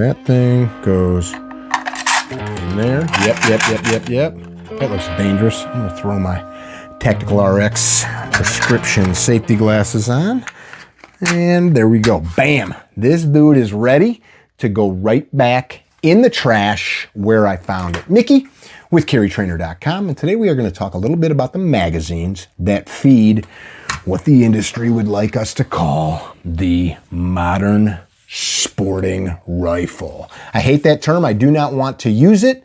That thing goes in there. Yep. That looks dangerous. I'm gonna throw my Tactical RX prescription safety glasses on. And there we go. Bam! This dude is ready to go right back in the trash where I found it. Mickey with CarryTrainer.com, and today we are going to talk a little bit about the magazines that feed what the industry would like us to call the modern sporting rifle. I hate that term. I do not want to use it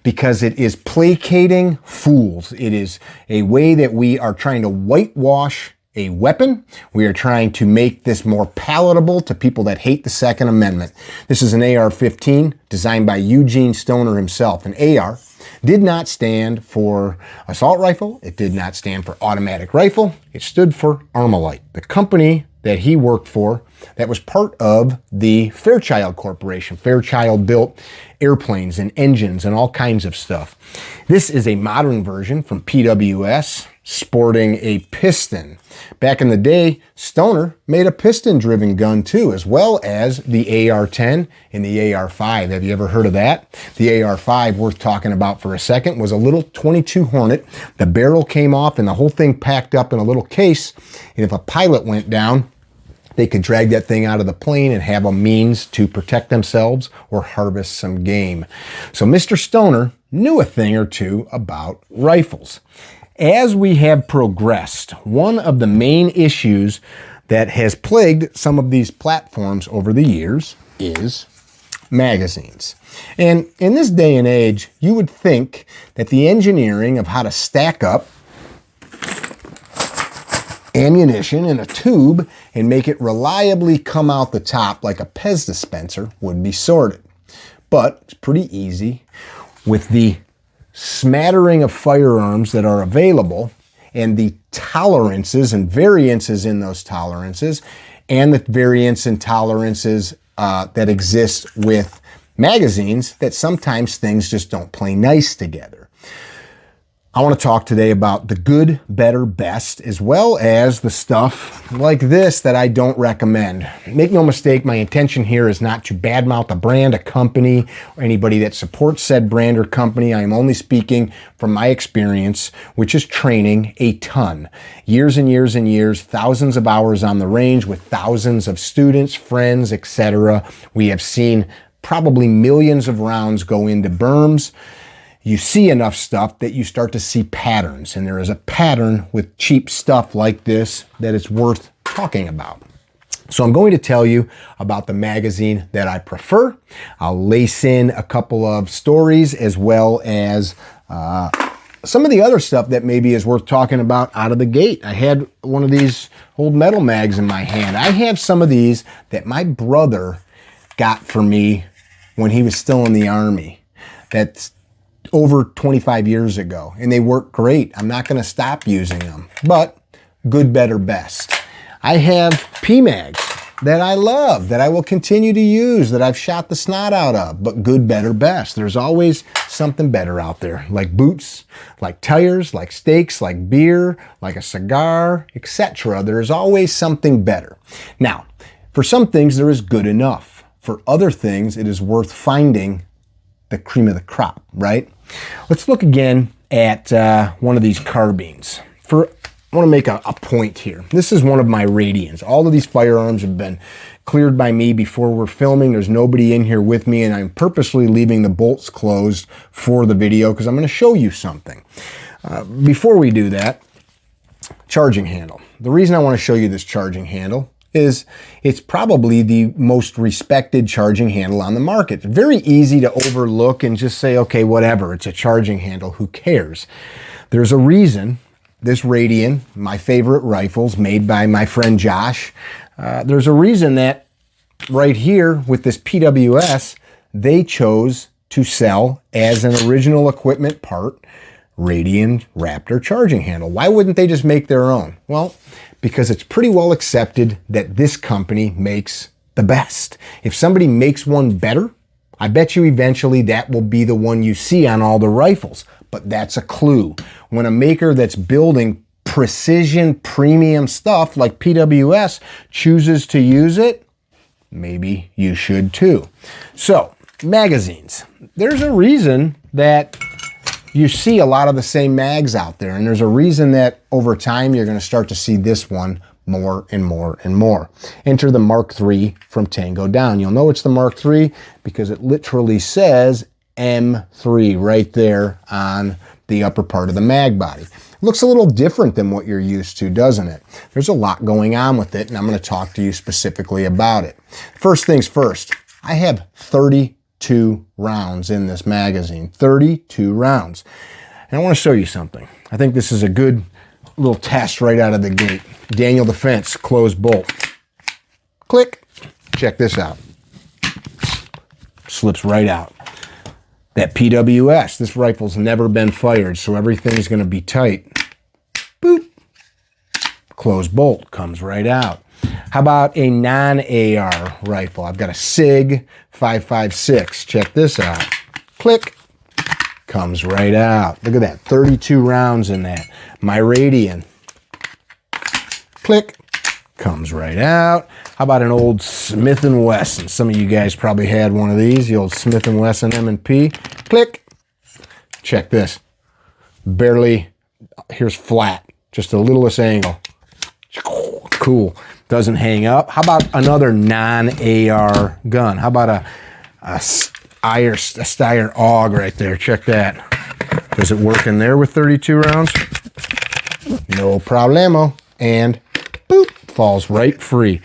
because it is placating fools. It is a way that we are trying to whitewash a weapon. We are trying to make this more palatable to people that hate the Second Amendment. This is an AR-15 designed by Eugene Stoner himself. An AR did not stand for assault rifle. It did not stand for automatic rifle. It stood for Armalite, the company that he worked for that was part of the Fairchild Corporation. Fairchild built airplanes and engines and all kinds of stuff. This is a modern version from PWS, sporting a piston. Back in the day, Stoner made a piston-driven gun too, as well as the AR-10 and the AR-5. Have you ever heard of that? The AR-5, worth talking about for a second, was a little .22 Hornet. The barrel came off and the whole thing packed up in a little case. And if a pilot went down, they could drag that thing out of the plane and have a means to protect themselves or harvest some game. So Mr. Stoner knew a thing or two about rifles. As we have progressed, one of the main issues that has plagued some of these platforms over the years is magazines. And in this day and age, you would think that the engineering of how to stack up ammunition in a tube and make it reliably come out the top like a Pez dispenser would be sorted. But it's pretty easy with the smattering of firearms that are available and the tolerances and variances in those tolerances and the variance and tolerances that exist with magazines that sometimes things just don't play nice together. I want to talk today about the good, better, best, as well as the stuff like this that I don't recommend. Make no mistake, my intention here is not to badmouth a brand, a company, or anybody that supports said brand or company. I am only speaking from my experience, which is training a ton. Years and years and years, thousands of hours on the range with thousands of students, friends, etc. We have seen probably millions of rounds go into berms. You see enough stuff that you start to see patterns, and there is a pattern with cheap stuff like this that it's worth talking about. So I'm going to tell you about the magazine that I prefer. I'll lace in a couple of stories as well as some of the other stuff that maybe is worth talking about out of the gate. I had one of these old metal mags in my hand. I have some of these that my brother got for me when he was still in the Army. That's over 25 years ago, and they work great. I'm not going to stop using them, but good, better, best. I have PMags that I love, that I will continue to use, that I've shot the snot out of, but good, better, best. There's always something better out there, like boots, like tires, like steaks, like beer, like a cigar, etc. There's always something better. Now, for some things, there is good enough. For other things, it is worth finding the cream of the crop, right? Let's look again at one of these carbines. I want to make a point here. This is one of my Radians. All of these firearms have been cleared by me before we're filming. There's nobody in here with me, and I'm purposely leaving the bolts closed for the video because I'm going to show you something. Before we do that, charging handle. The reason I want to show you this charging handle is it's probably the most respected charging handle on the market. It's very easy to overlook and just say, okay, whatever, it's a charging handle, who cares? There's a reason this Radian, my favorite rifles made by my friend Josh, there's a reason that right here with this PWS, they chose to sell as an original equipment part Radian Raptor charging handle. Why wouldn't they just make their own? Well, because it's pretty well accepted that this company makes the best. If somebody makes one better, I bet you eventually that will be the one you see on all the rifles. But that's a clue. When a maker that's building precision premium stuff like PWS chooses to use it, maybe you should too. So, magazines. There's a reason that you see a lot of the same mags out there, and there's a reason that over time you're going to start to see this one more and more and more. Enter the Mark III from Tango Down. You'll know it's the Mark III because it literally says M3 right there on the upper part of the mag body. It looks a little different than what you're used to, doesn't it? There's a lot going on with it, and I'm going to talk to you specifically about it. First things first, I have 32 rounds in this magazine. 32 rounds. And I want to show you something. I think this is a good little test right out of the gate. Daniel Defense, closed bolt. Click. Check this out. Slips right out. That PWS, this rifle's never been fired, so everything's going to be tight. Boop. Closed bolt comes right out. How about a non-AR rifle? I've got a SIG 5.56. Check this out. Click. Comes right out. Look at that. 32 rounds in that. My Radian. Click. Comes right out. How about an old Smith & Wesson? Some of you guys probably had one of these, the old Smith & Wesson M&P. Click. Check this. Barely, here's flat. Just the littlest angle. Cool. Doesn't hang up. How about another non-AR gun? How about a Steyr AUG right there? Check that. Does it work in there with 32 rounds? No problemo. And boop, falls right free.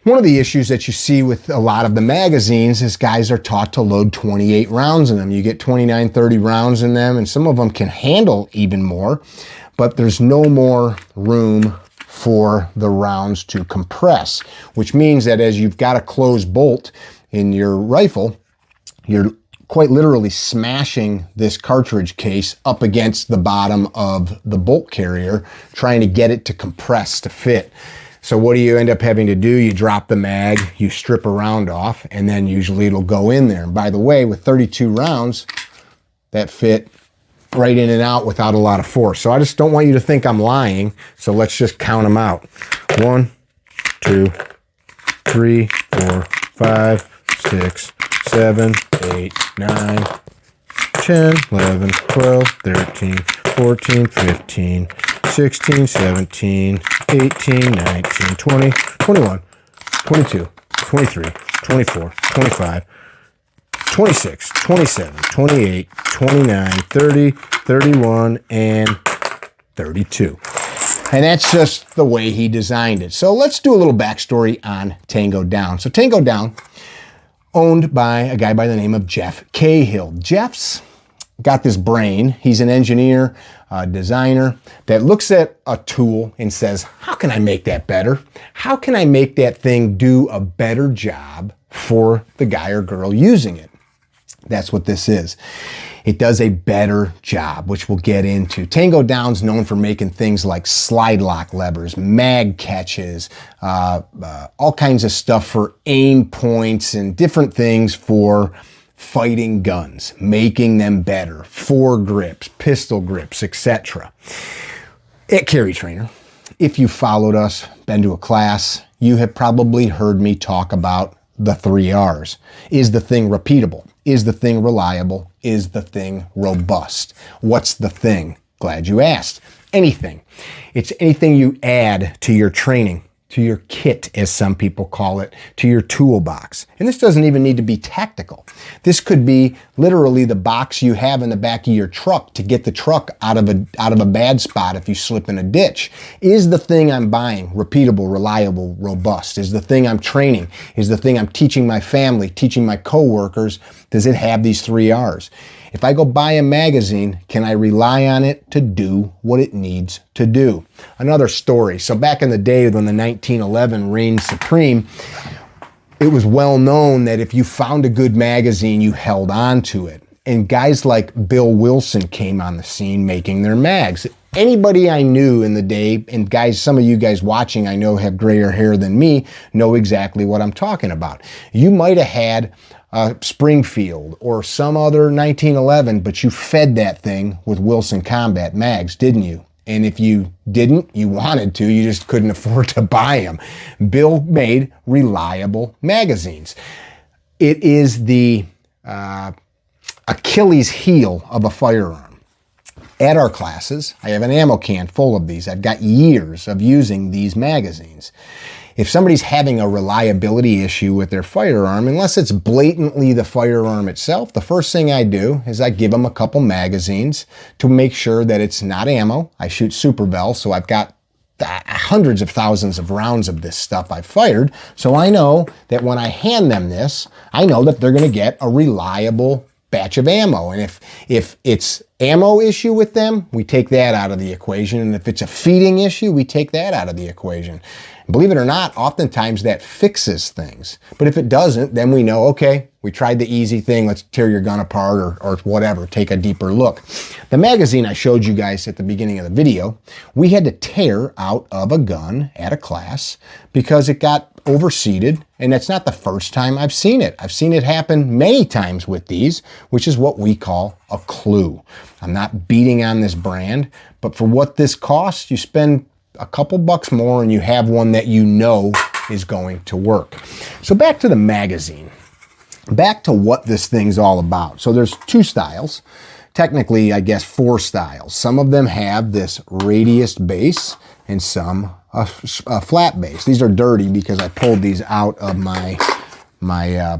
One of the issues that you see with a lot of the magazines is guys are taught to load 28 rounds in them. You get 29, 30 rounds in them, and some of them can handle even more, but there's no more room for the rounds to compress, which means that as you've got a closed bolt in your rifle, you're quite literally smashing this cartridge case up against the bottom of the bolt carrier, trying to get it to compress to fit. So what do you end up having to do? You drop the mag, you strip a round off, and then usually it'll go in there. And by the way, with 32 rounds, that fit right in and out without a lot of force. So I just don't want you to think I'm lying. So let's just count them out. 1, 2, 3, 4, 5, 6, 7, 8, 9, 10, 11, 12, 13, 14, 15, 16, 17, 18, 19, 20, 21, 22, 23, 24, 25, 26, 27, 28, 29, 30, 31, and 32. And that's just the way he designed it. So let's do a little backstory on Tango Down. So Tango Down, owned by a guy by the name of Jeff Cahill. Jeff's got this brain. He's an engineer, designer that looks at a tool and says, how can I make that better? How can I make that thing do a better job for the guy or girl using it? That's what this is. It does a better job, which we'll get into. Tango Down's known for making things like slide lock levers, mag catches, all kinds of stuff for aim points and different things for fighting guns, making them better, foregrips, pistol grips, etc. At CarryTrainer, if you followed us, been to a class, you have probably heard me talk about the 3 R's. Is the thing repeatable? Is the thing reliable? Is the thing robust? What's the thing? Glad you asked. Anything. It's anything you add to your training, to your kit, as some people call it, to your toolbox. And this doesn't even need to be tactical. This could be literally the box you have in the back of your truck to get the truck out of a bad spot if you slip in a ditch. Is the thing I'm buying repeatable, reliable, robust? Is the thing I'm training? Is the thing I'm teaching my family, teaching my coworkers? Does it have these 3 R's? If I go buy a magazine, can I rely on it to do what it needs to do? Another story. So back in the day when the 1911 reigned supreme, it was well known that if you found a good magazine, you held on to it. And guys like Bill Wilson came on the scene making their mags. Anybody I knew in the day, and guys, some of you guys watching I know have grayer hair than me, know exactly what I'm talking about. You might have had Springfield or some other 1911, but you fed that thing with Wilson Combat mags, didn't you? And if you didn't, you wanted to, you just couldn't afford to buy them. Bill made reliable magazines. It is the Achilles heel of a firearm. At our classes, I have an ammo can full of these. I've got years of using these magazines. If somebody's having a reliability issue with their firearm, unless it's blatantly the firearm itself, the first thing I do is I give them a couple magazines to make sure that it's not ammo. I shoot Super Bell, so I've got hundreds of thousands of rounds of this stuff I've fired. So I know that when I hand them this, I know that they're going to get a reliable batch of ammo. And if it's ammo issue with them, we take that out of the equation. And if it's a feeding issue, we take that out of the equation. Believe it or not, oftentimes that fixes things. But if it doesn't, then we know, okay, we tried the easy thing, let's tear your gun apart or whatever, take a deeper look. The magazine I showed you guys at the beginning of the video, we had to tear out of a gun at a class because it got overseated, and that's not the first time I've seen it. I've seen it happen many times with these, which is what we call a clue. I'm not beating on this brand, but for what this costs, you spend a couple bucks more and you have one that you know is going to work. So back to the magazine. Back to what this thing's all about. So there's two styles. Technically, I guess 4 styles. Some of them have this radius base and some a flat base. These are dirty because I pulled these out of my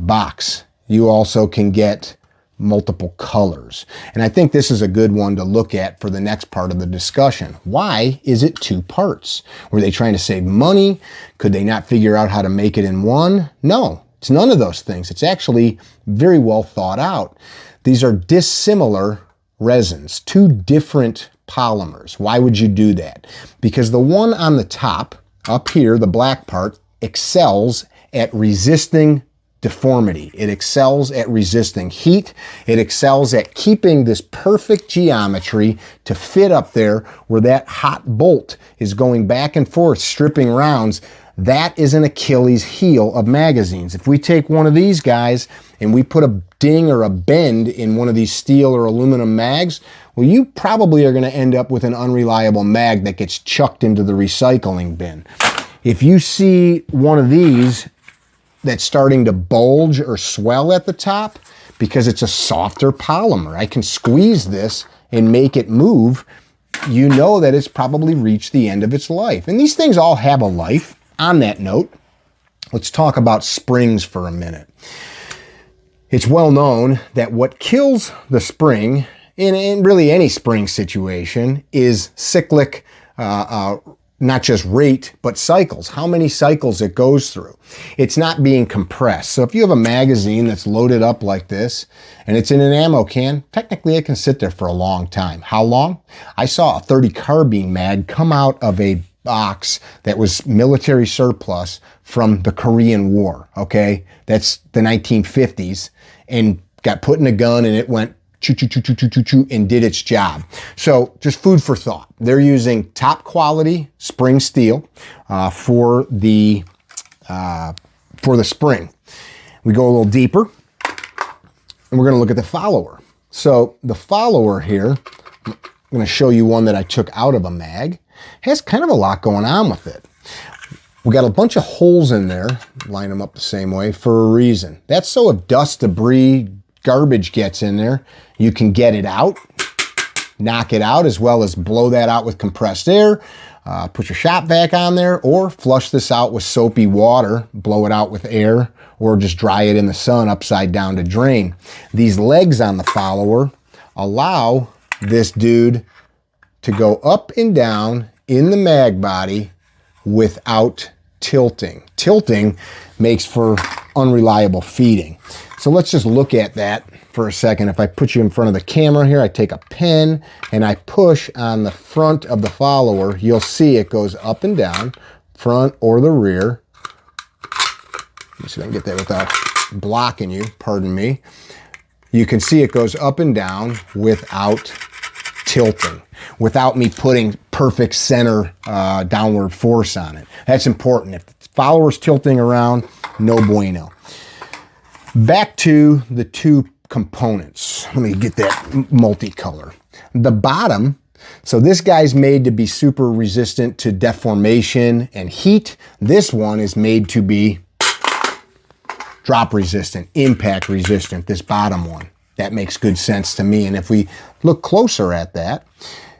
box. You also can get multiple colors. And I think this is a good one to look at for the next part of the discussion. Why is it 2 parts? Were they trying to save money? Could they not figure out how to make it in one? No, it's none of those things. It's actually very well thought out. These are dissimilar resins, 2 different polymers. Why would you do that? Because the one on the top, up here, the black part, excels at resisting deformity. It excels at resisting heat. It excels at keeping this perfect geometry to fit up there where that hot bolt is going back and forth, stripping rounds. That is an Achilles heel of magazines. If we take one of these guys and we put a ding or a bend in one of these steel or aluminum mags, well, you probably are going to end up with an unreliable mag that gets chucked into the recycling bin. If you see one of these that's starting to bulge or swell at the top, because it's a softer polymer, I can squeeze this and make it move, you know that it's probably reached the end of its life. And these things all have a life. On that note, let's talk about springs for a minute. It's well known that what kills the spring, in really any spring situation, is cyclic, not just rate, but cycles, how many cycles it goes through. It's not being compressed. So if you have a magazine that's loaded up like this and it's in an ammo can, technically it can sit there for a long time. How long? I saw a .30 carbine mag come out of a box that was military surplus from the Korean War, okay? That's the 1950s, and got put in a gun and it went choo-choo-choo-choo-choo-choo and did its job. So just food for thought. They're using top quality spring steel for the spring. We go a little deeper and we're going to look at the follower. So the follower here, I'm going to show you one that I took out of a mag. Has kind of a lot going on with it. We got a bunch of holes in there, line them up the same way for a reason. That's so if dust, debris, garbage gets in there, you can get it out, knock it out, as well as blow that out with compressed air, put your shop vac on there, or flush this out with soapy water, blow it out with air, or just dry it in the sun upside down to drain. These legs on the follower allow this dude to go up and down in the mag body without tilting. Tilting makes for unreliable feeding. So let's just look at that for a second. If I put you in front of the camera here, I take a pen and I push on the front of the follower, you'll see it goes up and down, front or the rear. Let me see if I can get that without blocking you, pardon me. You can see it goes up and down without tilting, without me putting perfect center downward force on it. That's important. If the follower's tilting around, no bueno. Back to the 2 components. Let me get that multicolor. The bottom So this guy's made to be super resistant to deformation and heat. This one is made to be drop resistant, impact resistant, this bottom one. That makes good sense to me. And if we look closer at that,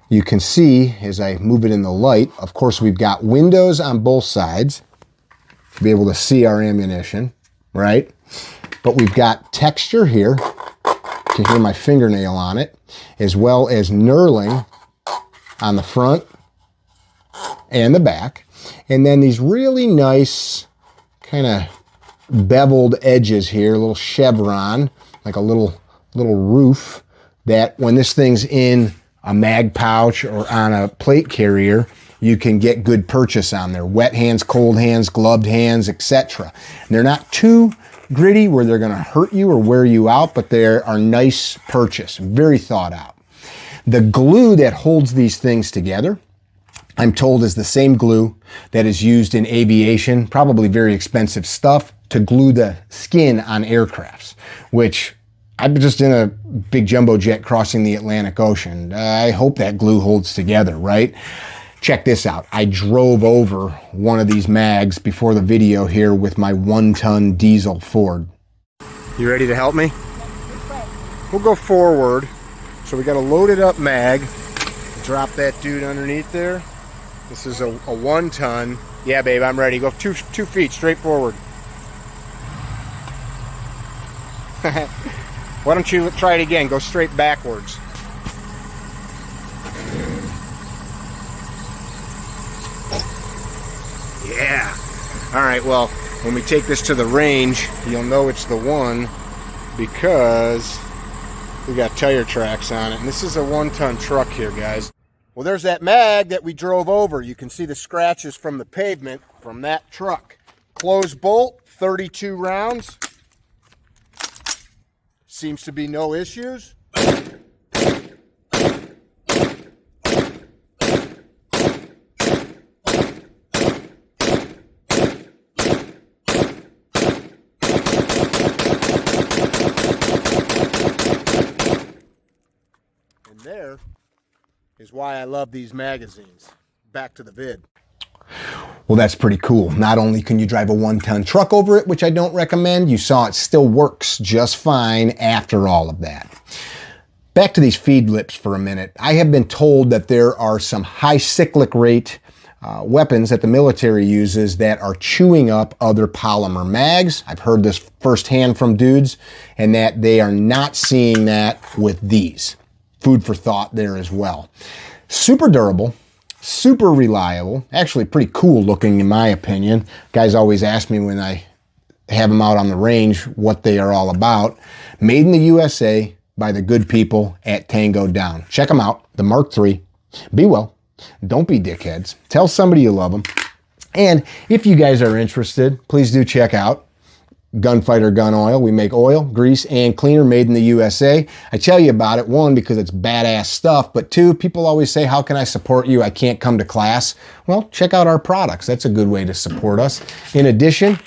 you can see as I move it in the light, of course, we've got windows on both sides to be able to see our ammunition, right? But we've got texture here. You can hear my fingernail on it, as well as knurling on the front and the back. And then these really nice kind of beveled edges here, a little chevron, like a little roof, that when this thing's in a mag pouch or on a plate carrier, you can get good purchase on there. Wet hands, cold hands, gloved hands, etc. They're not too gritty where they're gonna hurt you or wear you out, but they are nice purchase, very thought out. The glue that holds these things together, I'm told, is the same glue that is used in aviation, probably very expensive stuff, to glue the skin on aircrafts, which I'm just in a big jumbo jet crossing the Atlantic Ocean. I hope that glue holds together, right? Check this out. I drove over one of these mags before the video here with my 1-ton diesel Ford. You ready to help me? We'll go forward. So we got a loaded up mag. Drop that dude underneath there. This is a 1-ton. Yeah, babe, I'm ready. Go 2 feet straight forward. Why don't you try it again? Go straight backwards. Yeah. All right, well, when we take this to the range, you'll know it's the one because we got tire tracks on it. And this is a 1-ton truck here, guys. Well, there's that mag that we drove over. You can see the scratches from the pavement from that truck. Closed bolt, 32 rounds. Seems to be no issues. And there is why I love these magazines. Back to the vid. Well, that's pretty cool. Not only can you drive a 1-ton truck over it, which I don't recommend, you saw it still works just fine after all of that. Back to these feed lips for a minute. I have been told that there are some high cyclic rate weapons that the military uses that are chewing up other polymer mags. I've heard this firsthand from dudes, and that they are not seeing that with these. Food for thought there as well. Super durable. Super reliable, actually pretty cool looking in my opinion. Guys always ask me when I have them out on the range what they are all about. Made in the USA by the good people at Tango Down. Check them out, the Mark III. Be well, don't be dickheads. Tell somebody you love them. And if you guys are interested, please do check out Gunfighter Gun Oil. We make oil, grease, and cleaner made in the USA. I tell you about it, 1, because it's badass stuff, but 2, people always say, how can I support you? I can't come to class. Well, check out our products. That's a good way to support us. In addition,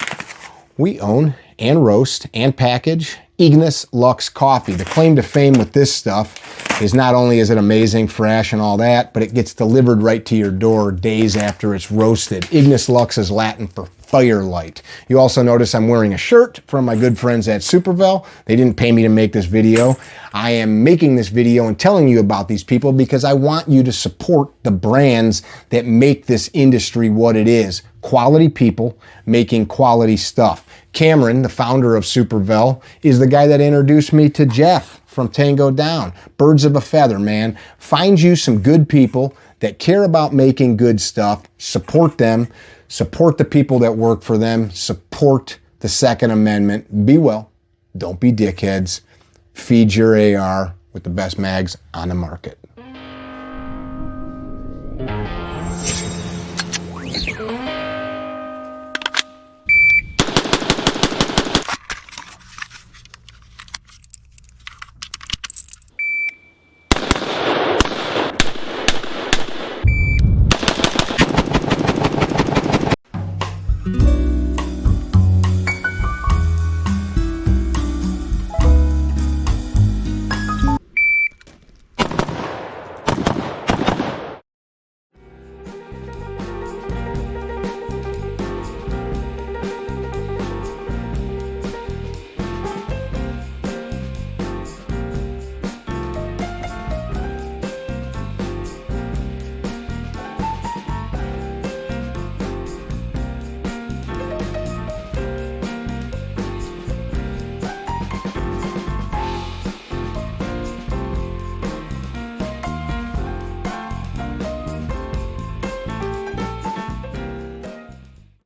we own and roast and package Ignis Lux Coffee. The claim to fame with this stuff is not only is it amazing, fresh, and all that, but it gets delivered right to your door days after it's roasted. Ignis Lux is Latin for firelight. You also notice I'm wearing a shirt from my good friends at Supervel. They didn't pay me to make this video. I am making this video and telling you about these people because I want you to support the brands that make this industry what it is. Quality people making quality stuff. Cameron, the founder of Supervel, is the guy that introduced me to Jeff from Tango Down. Birds of a feather, man. Find you some good people that care about making good stuff. Support them. Support the people that work for them. Support the Second Amendment. Be well. Don't be dickheads. Feed your AR with the best mags on the market.